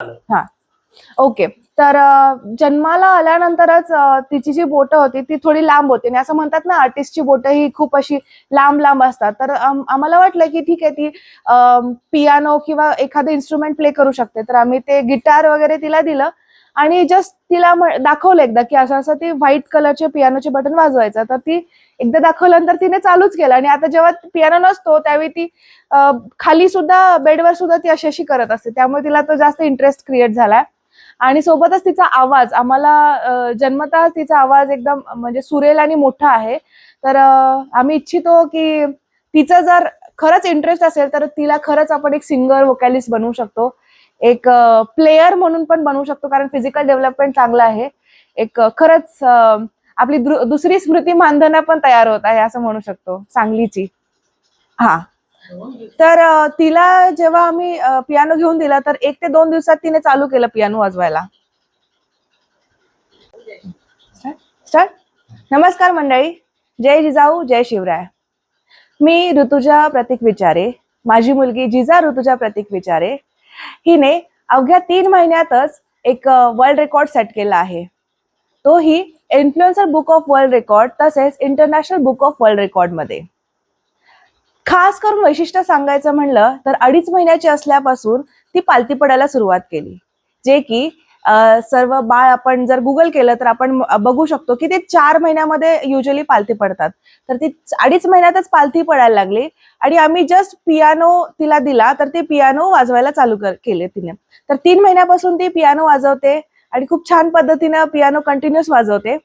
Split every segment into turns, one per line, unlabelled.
हा, ओके. तर जन्माला आल्यानंतरच तिची जी बोटं होती ती थोडी लांब होती आणि असं म्हणतात ना, आर्टिस्टची बोटं ही खूप अशी लांब लांब असतात. तर आम्हाला वाटलं की ठीक आहे, ती पियानो किंवा एखादं इन्स्ट्रुमेंट प्ले करू शकते. तर आम्ही ते गिटार वगैरे तिला दिलं आणि जस्ट तिला दाखवलं एकदा की असं असं ती व्हाईट कलरचे पियानोचे बटन वाजवायचं. तर ती एकदा दाखवल्यानंतर तिने चालूच केलं आणि आता जेव्हा पियानो नसतो त्यावेळी ती खाली सुद्धा बेडवर सुद्धा ती अशी अशी करत असते. त्यामुळे तिला तो जास्त इंटरेस्ट क्रिएट झालाय. आणि सोबतच तिचा आवाज आम्हाला जन्मतः तिचा आवाज एकदम म्हणजे सुरेल आणि मोठा आहे. तर आम्ही इच्छितो की तिचं जर खरंच इंटरेस्ट असेल तर तिला खरंच आपण एक सिंगर वोकॅलिस्ट बनवू शकतो. एक प्लेयर म्हणून पण बनवू शकतो, कारण फिजिकल डेव्हलपमेंट चांगलं आहे. एक खरंच आपली दुसरी स्मृती मानधना पण तयार होत आहे असं म्हणू शकतो, सांगलीची. हा, तर तिला जेव्हा आम्ही पियानो घेऊन दिला तर 1 ते 2 दिवसात तिने चालू केलं पियानो वाजवायला. स्टार्ट. नमस्कार मंडळी, जय जिजाऊ जय शिवराय. मी ऋतुजा प्रतीक विचारे, माझी मुलगी जिजा ऋतुजा प्रतीक विचारे हिने अवघ्या 3 महिन्यातच एक वर्ल्ड रेकॉर्ड सेट केला आहे. तोही influencer book of world record तसेच international book of world record मध्ये. खास करून वैशिष्ट्य सांगायचं म्हणलं तर 2.5 महिन्याची असल्यापासून ती पालथी पडायला सुरुवात केली, जे की सर्व बाळ आपण जर गुगल केलं तर आपण बघू शकतो की ते 4 महिन्यामध्ये युजली पालथी पडतात. तर ती 2.5 महिन्यातच पालथी पडायला लागली आणि आम्ही जस्ट पियानो तिला दिला तर ती पियानो वाजवायला चालू केले तिने. तर 3 महिन्यापासून ती पियानो वाजवते आणि खूप छान पद्धतीने पियानो कंटिन्युअस वाजवते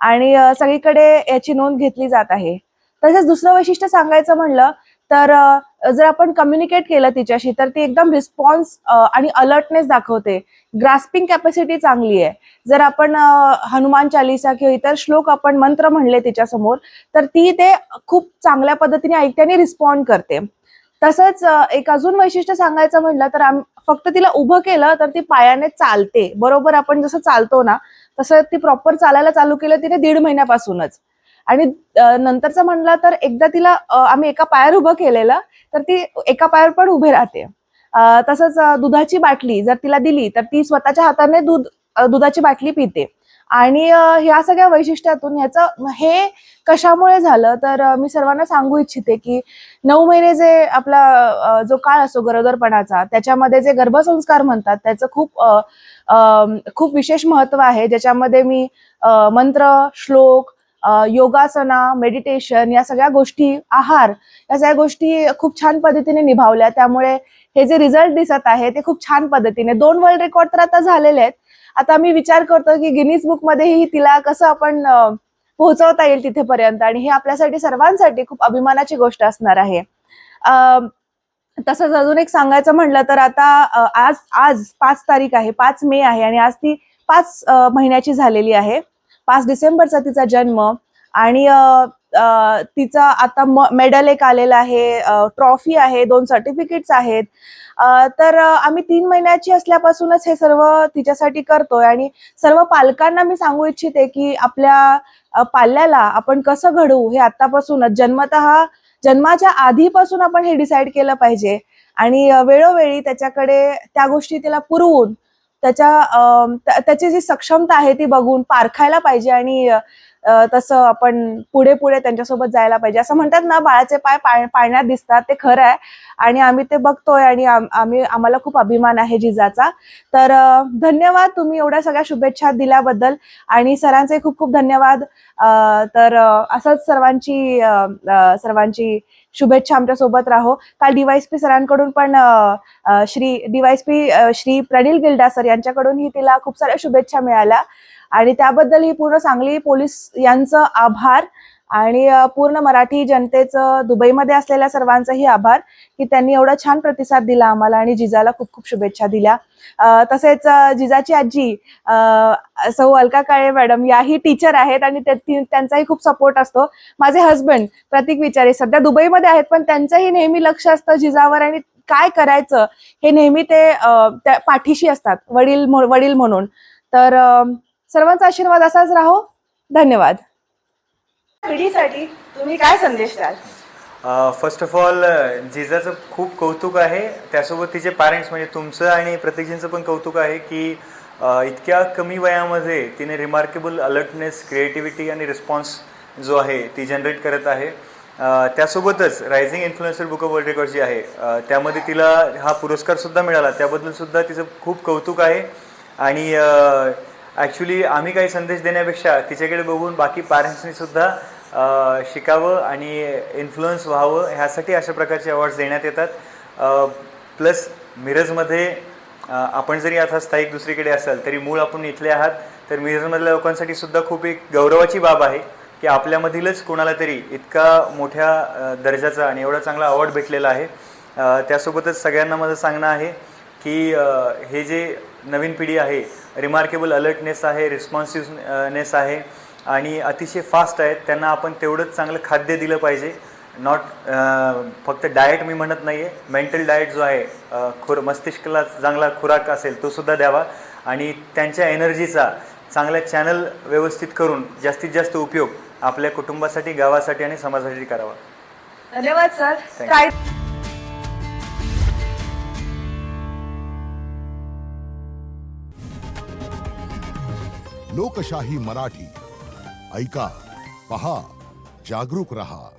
आणि सगळीकडे याची नोंद घेतली जात आहे. तसेच दुसरं वैशिष्ट्य सांगायचं म्हणलं तर जर आपण कम्युनिकेट केलं तिच्याशी तर ती एकदम रिस्पॉन्स आणि अलर्टनेस दाखवते. ग्रास्पिंग कॅपॅसिटी चांगली आहे. जर आपण हनुमान चालीसा किंवा इतर श्लोक आपण मंत्र म्हणले तिच्यासमोर तर ती ते खूप चांगल्या पद्धतीने ऐकते आणि रिस्पॉन्ड करते. तसंच एक अजून वैशिष्ट्य सांगायचं म्हणलं तर फक्त तिला उभं केलं तर ती पायाने चालते. बरोबर आपण जसं चालतो ना तसं ती प्रॉपर चालायला चालू केलं तिने 1.5 महिन्यापासूनच. आणि नंतरचं म्हणलं तर एकदा तिला आम्ही एका पायावर उभं केलेलं तर ती एका पायावर पण उभे राहते. तसंच दुधाची बाटली जर तिला दिली तर ती स्वतःच्या हाताने दुधाची बाटली पिते. आणि ह्या सगळ्या वैशिष्ट्यातून हे कशामुळे झालं तर मी सर्वांना सांगू इच्छिते की 9 महिने जे आपला जो काळ असतो गरोदरपणाचा त्याच्यामध्ये जे गर्भसंस्कार म्हणतात त्याचं खूप विशेष महत्व आहे, ज्याच्यामध्ये मी मंत्र, श्लोक, योगासना, मेडिटेशन या सगळ्या गोष्टी, आहार या सगळ्या गोष्टी खूप छान पद्धतीने निभावल्या. त्यामुळे हे जे रिझल्ट दिसत आहे ते खूप छान पद्धतीने 2 वर्ल्ड रेकॉर्ड तर आता झालेले आहेत. आता मी विचार करतो की गिनीज बुक मध्येही तिला कसं आपण पोहोचवता येईल तिथेपर्यंत, आणि हे आपल्यासाठी सर्वांसाठी खूप अभिमानाची गोष्ट असणार आहे. तसंच अजून एक सांगायचं म्हणलं तर आता आज 5 तारीख आहे, 5 मे आहे आणि आज ती 5 महिन्याची झालेली आहे. 5 डिसेंबरचा तिचा जन्म आणि तिचा आता मेडल एक आलेला आहे, ट्रॉफी आहे, 2 सर्टिफिकेट्स आहेत. तर आम्ही 3 महिन्याची असल्यापासूनच हे सर्व तिच्यासाठी करतोय आणि सर्व पालकांना मी सांगू इच्छिते की आपल्या पाल्याला आपण कसं घडवू हे आतापासूनच जन्माच्या आधीपासून आपण हे डिसाईड केलं पाहिजे आणि वेळोवेळी त्याच्याकडे त्या गोष्टी तिला पुरवून त्याची जी सक्षमता आहे ती बघून पारखायला पाहिजे आणि तसं आपण पुढे पुढे त्यांच्यासोबत जायला पाहिजे. असं म्हणतात ना, बाळाचे पाय पाळण्यात दिसतात, ते खरं आहे आणि आम्ही ते बघतोय आणि आम्हाला खूप अभिमान आहे जिजाचा. तर धन्यवाद तुम्ही एवढ्या सगळ्या शुभेच्छा दिल्याबद्दल आणि सरांचे खूप खूप धन्यवाद. तर असंच सर्वांची शुभेच्छा आमच्या सोबत राहो. काल डीवायएसपी सरांकडून पण श्री प्रणिल गिल्डा सर यांच्याकडूनही तिला खूप साऱ्या शुभेच्छा मिळाल्या आणि त्याबद्दल ही पूर्ण सांगली पोलीस यांचं आभार आणि पूर्ण मराठी जनतेचं, दुबईमध्ये असलेल्या सर्वांचंही आभार की त्यांनी एवढा छान प्रतिसाद दिला आम्हाला आणि जिजाला खूप खूप शुभेच्छा दिल्या. तसेच जिजाची आजी सौ अलका काळे मॅडम याही टीचर आहेत आणि त्यांचाही खूप सपोर्ट असतो. माझे हस्बंड प्रतीक विचारे सध्या दुबईमध्ये आहेत, पण त्यांचंही नेहमी लक्ष असतं जिजावर आणि काय करायचं हे नेहमी ते त्या पाठीशी असतात, वडील म्हणून. तर सर्वांचा आशीर्वाद असाच राहो. धन्यवाद. पिढीसाठी तुम्ही काय संदेश द्याल?
फर्स्ट ऑफ ऑल जिजाचं खूप कौतुक आहे, त्यासोबत तिचे पॅरेंट्स म्हणजे तुमचं आणि प्रत्येकजींचं पण कौतुक आहे की इतक्या कमी वयामध्ये तिने रिमार्केबल अलर्टनेस, क्रिएटिव्हिटी आणि रिस्पॉन्स जो आहे ती जनरेट करत आहे. त्यासोबतच rising influencer book of world record जी आहे त्यामध्ये तिला हा पुरस्कारसुद्धा मिळाला, त्याबद्दलसुद्धा तिचं खूप कौतुक आहे. आणि ॲक्च्युली आम्ही काही संदेश देण्यापेक्षा तिच्याकडे बघून बाकी पॅरेंट्सनीसुद्धा शिकावं आणि इन्फ्लुअन्स व्हावं, ह्यासाठी अशा प्रकारचे अवॉर्ड्स देण्यात येतात. प्लस मिरजमध्ये आपण जरी आता स्थायिक दुसरीकडे असाल तरी मूळ आपण इथले आहात, तर मिरजमधल्या लोकांसाठी सुद्धा खूप एक गौरवाची बाब आहे की आपल्यामधीलच कोणाला तरी इतका मोठ्या दर्जाचा आणि एवढा चांगला अवॉर्ड भेटलेला आहे. त्यासोबतच सगळ्यांना माझं सांगणं आहे की हे जे नवीन पिढी आहे, रिमार्केबल अलर्टनेस आहे, रिस्पॉन्सिव्हनेस आहे आणि अतिशय फास्ट आहेत, त्यांना आपण तेवढंच चांगलं खाद्य दिलं पाहिजे. नॉट फक्त डाएट मी म्हणत नाही आहे, मेंटल डाएट जो आहे, मस्तिष्काला चांगला खुराक असेल तो सुद्धा द्यावा आणि त्यांच्या एनर्जीचा चांगल्या चॅनल व्यवस्थित करून जास्तीत जास्त उपयोग आपल्या कुटुंबासाठी, गावासाठी आणि समाजासाठी करावा.
धन्यवाद सर.
Thank you.
लोकशाही मराठी ऐका, पहा, जागरूक रहा.